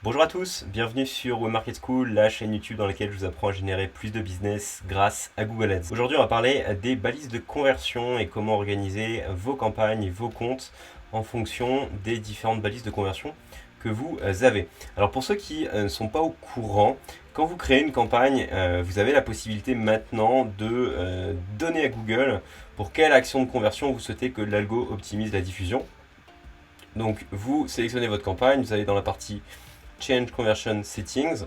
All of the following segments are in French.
Bonjour à tous, bienvenue sur Webmarket School, la chaîne YouTube dans laquelle je vous apprends à générer plus de business grâce à Google Ads. Aujourd'hui, on va parler des balises de conversion et comment organiser vos campagnes et vos comptes en fonction des différentes balises de conversion que vous avez. Alors pour ceux qui ne sont pas au courant, quand vous créez une campagne, vous avez la possibilité maintenant de donner à Google pour quelle action de conversion vous souhaitez que l'algo optimise la diffusion. Donc vous sélectionnez votre campagne, vous allez dans la partie Change Conversion Settings.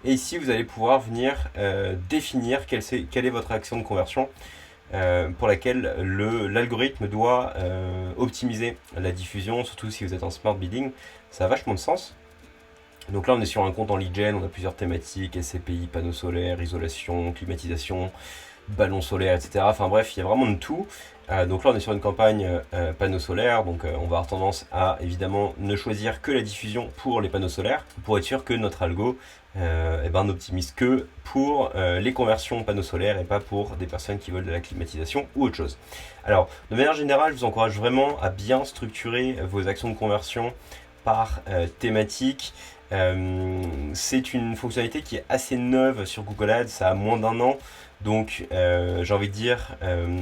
Et ici, vous allez pouvoir venir définir quelle est votre action de conversion pour laquelle l'algorithme doit optimiser la diffusion, surtout si vous êtes en Smart Bidding. Ça a vachement de sens. Donc là, on est sur un compte en lead gen, on a plusieurs thématiques, SCPI, panneaux solaires, isolation, climatisation, ballons solaires, etc. Enfin bref, il y a vraiment de tout. Donc là, on est sur une campagne panneaux solaires, donc on va avoir tendance à évidemment ne choisir que la diffusion pour les panneaux solaires, pour être sûr que notre algo n'optimise que pour les conversions panneaux solaires et pas pour des personnes qui veulent de la climatisation ou autre chose. Alors, de manière générale, je vous encourage vraiment à bien structurer vos actions de conversion par thématique. C'est une fonctionnalité qui est assez neuve sur Google Ads, ça a moins d'un an. Donc j'ai envie de dire,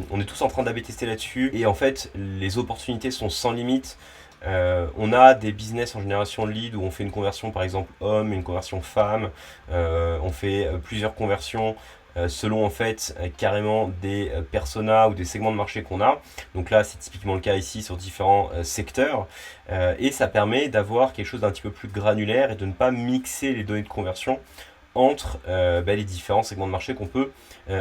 on est tous en train d'A/B tester là-dessus et en fait les opportunités sont sans limite. On a des business en génération de lead où on fait une conversion par exemple homme, une conversion femme, on fait plusieurs conversions selon en fait carrément des personas ou des segments de marché qu'on a. Donc là c'est typiquement le cas ici sur différents secteurs et ça permet d'avoir quelque chose d'un petit peu plus granulaire et de ne pas mixer les données de conversion entre les différents segments de marché qu'on peut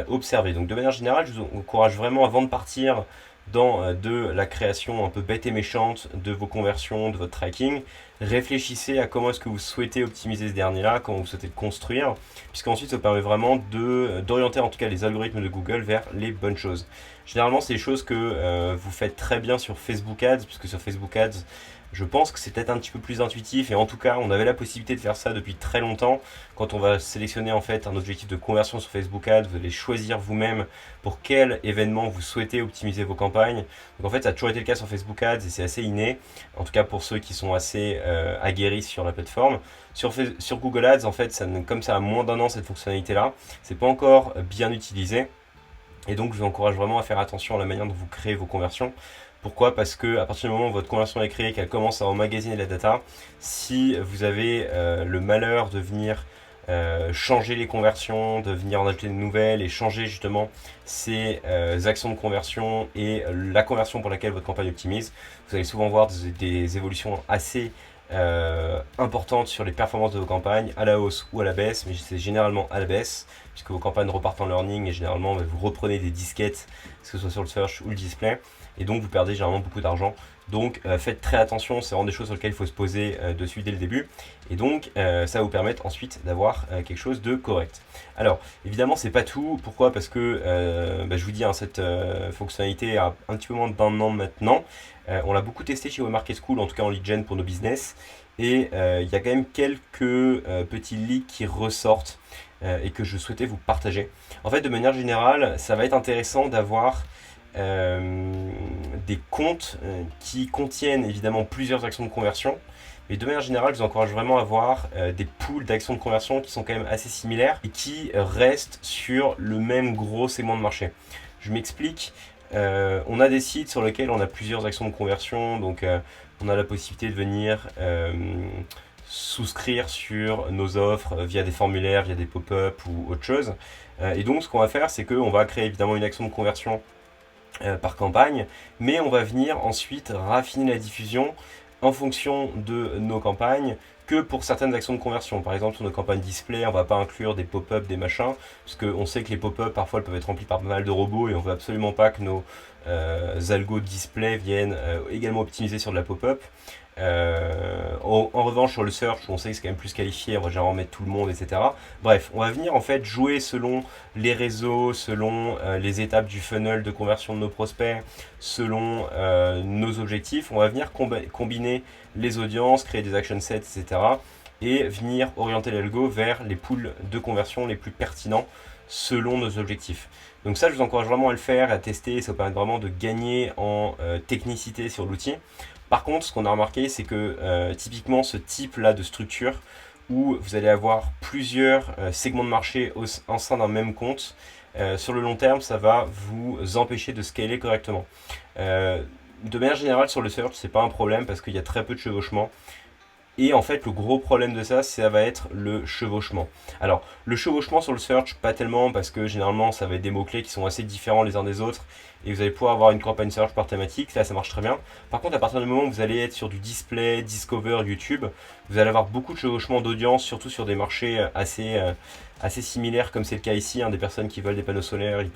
observer. Donc de manière générale, je vous encourage vraiment avant de partir dans de la création un peu bête et méchante de vos conversions, de votre tracking, réfléchissez à comment est-ce que vous souhaitez optimiser ce dernier-là, comment vous souhaitez le construire, puisqu'ensuite ça permet vraiment d'orienter en tout cas les algorithmes de Google vers les bonnes choses. Généralement, c'est des choses que vous faites très bien sur Facebook Ads, puisque sur Facebook Ads, je pense que c'est peut-être un petit peu plus intuitif et en tout cas on avait la possibilité de faire ça depuis très longtemps. Quand on va sélectionner en fait un objectif de conversion sur Facebook Ads, vous allez choisir vous-même pour quel événement vous souhaitez optimiser vos campagnes. Donc en fait ça a toujours été le cas sur Facebook Ads et c'est assez inné, en tout cas pour ceux qui sont assez aguerris sur la plateforme. Sur Google Ads en fait, comme ça a moins d'un an cette fonctionnalité là, c'est pas encore bien utilisé. Et donc je vous encourage vraiment à faire attention à la manière dont vous créez vos conversions. Pourquoi? Parce que à partir du moment où votre conversion est créée, qu'elle commence à emmagasiner la data, si vous avez le malheur de venir changer les conversions, de venir en ajouter de nouvelles et changer justement ces actions de conversion et la conversion pour laquelle votre campagne optimise, vous allez souvent voir des évolutions assez importantes sur les performances de vos campagnes, à la hausse ou à la baisse, mais c'est généralement à la baisse, puisque vos campagnes repartent en learning et généralement vous reprenez des disquettes, que ce soit sur le search ou le display, et donc vous perdez généralement beaucoup d'argent. Donc faites très attention, c'est vraiment des choses sur lesquelles il faut se poser dessus dès le début, et donc ça va vous permettre ensuite d'avoir quelque chose de correct. Alors évidemment c'est pas tout, pourquoi? Parce que je vous dis, cette fonctionnalité a un petit peu moins d'un an maintenant. On l'a beaucoup testé chez Webmarket School, en tout cas en lead gen pour nos business, et il y a quand même quelques petits leaks qui ressortent et que je souhaitais vous partager. En fait, de manière générale, ça va être intéressant d'avoir des comptes qui contiennent évidemment plusieurs actions de conversion. Mais de manière générale, je vous encourage vraiment à avoir des pools d'actions de conversion qui sont quand même assez similaires et qui restent sur le même gros segment de marché. Je m'explique. On a des sites sur lesquels on a plusieurs actions de conversion, donc on a la possibilité de venir souscrire sur nos offres via des formulaires, via des pop-up ou autre chose. Et donc ce qu'on va faire, c'est qu'on va créer évidemment une action de conversion par campagne, mais on va venir ensuite raffiner la diffusion en fonction de nos campagnes que pour certaines actions de conversion. Par exemple, sur nos campagnes display, on ne va pas inclure des pop-up, des machins, parce qu'on sait que les pop-up, parfois, elles peuvent être remplis par pas mal de robots, et on ne veut absolument pas que nos algos de display viennent également optimiser sur de la pop-up. En revanche, sur le search, où on sait que c'est quand même plus qualifié, on va généralement mettre tout le monde, etc. Bref, on va venir en fait jouer selon les réseaux, selon les étapes du funnel de conversion de nos prospects, selon nos objectifs. On va venir combiner les audiences, créer des action sets, etc. et venir orienter l'algo vers les pools de conversion les plus pertinents selon nos objectifs. Donc ça, je vous encourage vraiment à le faire, à tester, ça va permettre vraiment de gagner en technicité sur l'outil. Par contre, ce qu'on a remarqué, c'est que typiquement ce type-là de structure, où vous allez avoir plusieurs segments de marché au sein d'un même compte, sur le long terme, ça va vous empêcher de scaler correctement. De manière générale, sur le search, c'est pas un problème parce qu'il y a très peu de chevauchement. Et en fait, le gros problème de ça, ça va être le chevauchement. Alors, le chevauchement sur le search, pas tellement, parce que généralement, ça va être des mots-clés qui sont assez différents les uns des autres, et vous allez pouvoir avoir une campagne search par thématique, là, ça marche très bien. Par contre, à partir du moment où vous allez être sur du display, discover, YouTube, vous allez avoir beaucoup de chevauchement d'audience, surtout sur des marchés assez similaires, comme c'est le cas ici, hein, des personnes qui veulent des panneaux solaires, ils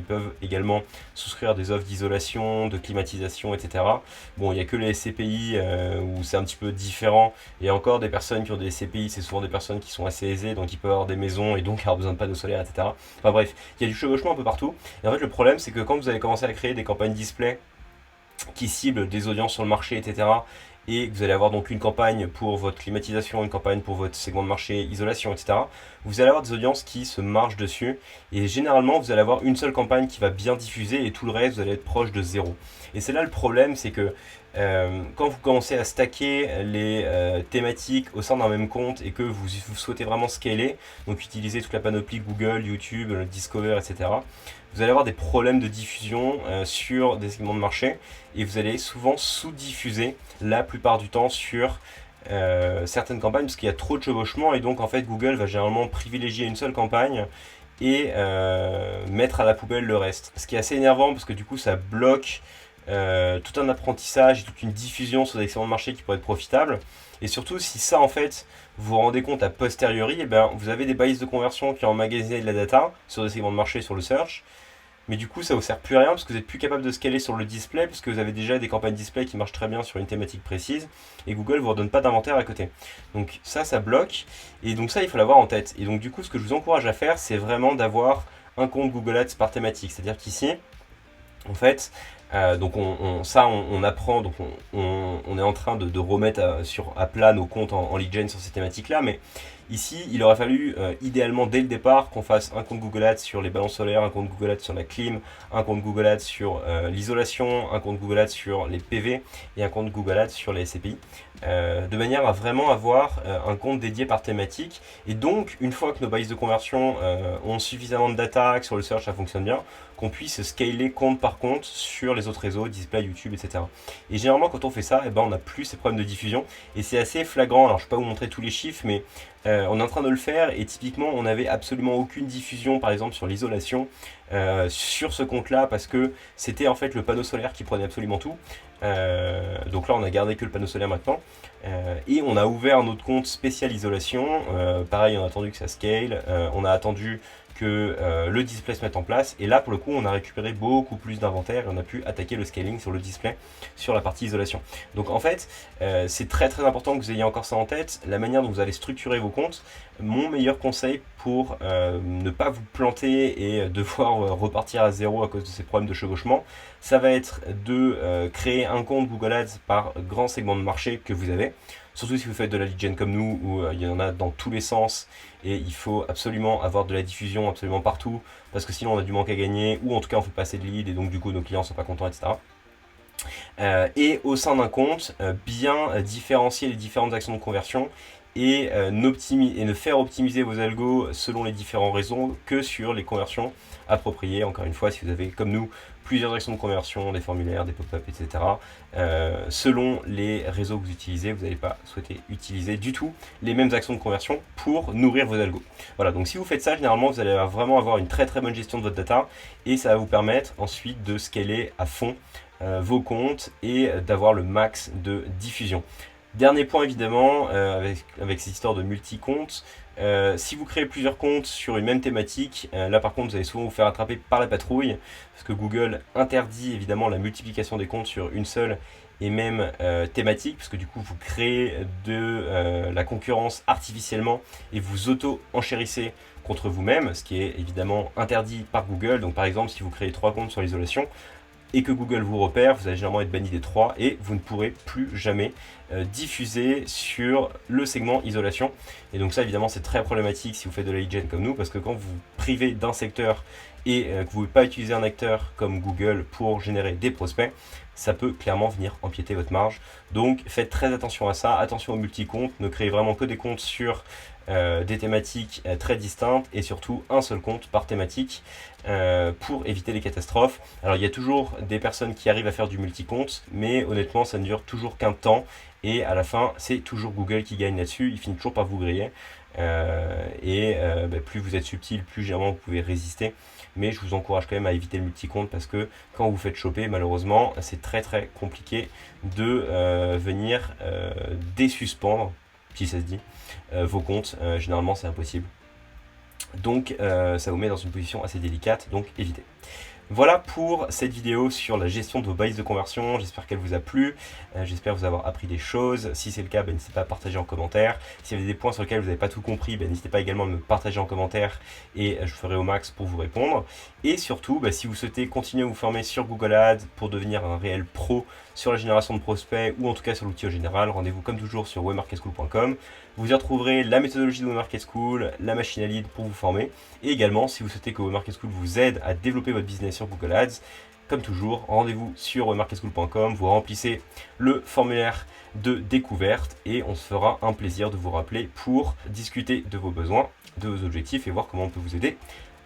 peuvent également souscrire des offres d'isolation, de climatisation, etc. Bon, il n'y a que les SCPI où c'est un petit peu différent. Et encore, des personnes qui ont des SCPI, c'est souvent des personnes qui sont assez aisées, donc ils peuvent avoir des maisons et donc avoir besoin de panneaux solaires, etc. Enfin bref, il y a du chevauchement un peu partout. Et en fait, le problème, c'est que quand vous allez commencer à créer des campagnes display qui ciblent des audiences sur le marché, etc., et que vous allez avoir donc une campagne pour votre climatisation, une campagne pour votre segment de marché, isolation, etc., vous allez avoir des audiences qui se marchent dessus, et généralement vous allez avoir une seule campagne qui va bien diffuser, et tout le reste, vous allez être proche de zéro. Et c'est là le problème, c'est que quand vous commencez à stacker les thématiques au sein d'un même compte et que vous souhaitez vraiment scaler, donc utiliser toute la panoplie Google, YouTube, Discover, etc., vous allez avoir des problèmes de diffusion sur des segments de marché et vous allez souvent sous-diffuser la plupart du temps sur certaines campagnes parce qu'il y a trop de chevauchement et donc en fait Google va généralement privilégier une seule campagne et mettre à la poubelle le reste. Ce qui est assez énervant parce que du coup ça bloque tout un apprentissage et toute une diffusion sur des segments de marché qui pourraient être profitables. Et surtout, si ça, en fait, vous vous rendez compte a posteriori, eh ben, vous avez des balises de conversion qui ont emmagasiné de la data sur des segments de marché sur le search. Mais du coup, ça vous sert plus à rien parce que vous n'êtes plus capable de scaler sur le display parce que vous avez déjà des campagnes display qui marchent très bien sur une thématique précise et Google ne vous redonne pas d'inventaire à côté. Donc ça bloque et donc ça, il faut l'avoir en tête. Et donc du coup, ce que je vous encourage à faire, c'est vraiment d'avoir un compte Google Ads par thématique. C'est-à-dire qu'ici, en fait, donc on apprend, donc on est en train de remettre à plat nos comptes en lead gen sur ces thématiques-là, mais ici, il aurait fallu idéalement dès le départ qu'on fasse un compte Google Ads sur les balances solaires, un compte Google Ads sur la clim, un compte Google Ads sur l'isolation, un compte Google Ads sur les PV et un compte Google Ads sur les SCPI, de manière à vraiment avoir un compte dédié par thématique. Et donc, une fois que nos balises de conversion ont suffisamment de data, que sur le search ça fonctionne bien, qu'on puisse scaler compte par compte sur les autres réseaux, display, YouTube, etc. Et généralement, quand on fait ça, eh ben, on n'a plus ces problèmes de diffusion. Et c'est assez flagrant. Alors, je ne vais pas vous montrer tous les chiffres, mais on est en train de le faire. Et typiquement, on n'avait absolument aucune diffusion, par exemple, sur l'isolation, sur ce compte-là, parce que c'était en fait le panneau solaire qui prenait absolument tout. Donc là, on a gardé que le panneau solaire maintenant. Et on a ouvert un autre compte spécial isolation. Pareil, on a attendu que ça scale. On a attendu que le display se mette en place. Et là, pour le coup, on a récupéré beaucoup plus d'inventaire et on a pu attaquer le scaling sur le display sur la partie isolation. Donc en fait, c'est très très important que vous ayez encore ça en tête. La manière dont vous allez structurer vos comptes, mon meilleur conseil pour ne pas vous planter et devoir repartir à zéro à cause de ces problèmes de chevauchement, ça va être de créer un compte Google Ads par grand segment de marché que vous avez. Surtout si vous faites de la lead gen comme nous, où il y en a dans tous les sens, et il faut absolument avoir de la diffusion absolument partout, parce que sinon on a du manque à gagner, ou en tout cas on fait pas assez de leads, et donc du coup nos clients sont pas contents, etc. Et au sein d'un compte, bien différencier les différentes actions de conversion, et ne faire optimiser vos algos selon les différents réseaux que sur les conversions appropriées. Encore une fois, si vous avez comme nous plusieurs actions de conversion, des formulaires, des pop-up, etc. Selon les réseaux que vous utilisez, vous n'allez pas souhaiter utiliser du tout les mêmes actions de conversion pour nourrir vos algos. Voilà, donc si vous faites ça, généralement, vous allez vraiment avoir une très très bonne gestion de votre data et ça va vous permettre ensuite de scaler à fond vos comptes et d'avoir le max de diffusion. Dernier point évidemment, avec cette histoire de multi-comptes, si vous créez plusieurs comptes sur une même thématique, là par contre vous allez souvent vous faire attraper par la patrouille, parce que Google interdit évidemment la multiplication des comptes sur une seule et même thématique, parce que du coup vous créez de la concurrence artificiellement et vous auto-enchérissez contre vous-même, ce qui est évidemment interdit par Google. Donc par exemple si vous créez 3 comptes sur l'isolation, et que Google vous repère, vous allez généralement être banni des 3 et vous ne pourrez plus jamais diffuser sur le segment isolation. Et donc ça évidemment c'est très problématique si vous faites de la lead gen comme nous, parce que quand vous privez d'un secteur et que vous ne pouvez pas utiliser un acteur comme Google pour générer des prospects, ça peut clairement venir empiéter votre marge. Donc faites très attention à ça, attention aux multi-comptes, ne créez vraiment que des comptes sur des thématiques très distinctes et surtout un seul compte par thématique pour éviter les catastrophes. Alors il y a toujours des personnes qui arrivent à faire du multi-compte, mais honnêtement ça ne dure toujours qu'un temps et à la fin c'est toujours Google qui gagne là-dessus, il finit toujours par vous griller. Plus vous êtes subtil, plus généralement vous pouvez résister. Mais je vous encourage quand même à éviter le multi-compte parce que quand vous faites choper, malheureusement, c'est très très compliqué de venir désuspendre, si ça se dit, vos comptes. Généralement, c'est impossible. Donc, ça vous met dans une position assez délicate, donc évitez. Voilà pour cette vidéo sur la gestion de vos balises de conversion. J'espère qu'elle vous a plu. J'espère vous avoir appris des choses. Si c'est le cas, n'hésitez pas à partager en commentaire. S'il y avait des points sur lesquels vous n'avez pas tout compris, n'hésitez pas également à me partager en commentaire et je ferai au max pour vous répondre. Et surtout, si vous souhaitez continuer à vous former sur Google Ads pour devenir un réel pro sur la génération de prospects ou en tout cas sur l'outil en général, rendez-vous comme toujours sur webmarketschool.com. Vous y retrouverez la méthodologie de Webmarket School, la machine à lead pour vous former. Et également, si vous souhaitez que Webmarket School vous aide à développer votre business sur Google Ads, comme toujours, rendez-vous sur webmarketschool.com, vous remplissez le formulaire de découverte et on se fera un plaisir de vous rappeler pour discuter de vos besoins, de vos objectifs et voir comment on peut vous aider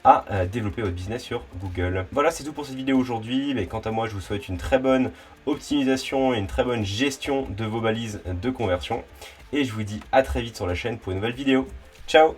à développer votre business sur Google. Voilà, c'est tout pour cette vidéo aujourd'hui. Quant à moi, je vous souhaite une très bonne optimisation et une très bonne gestion de vos balises de conversion. Et je vous dis à très vite sur la chaîne pour une nouvelle vidéo. Ciao!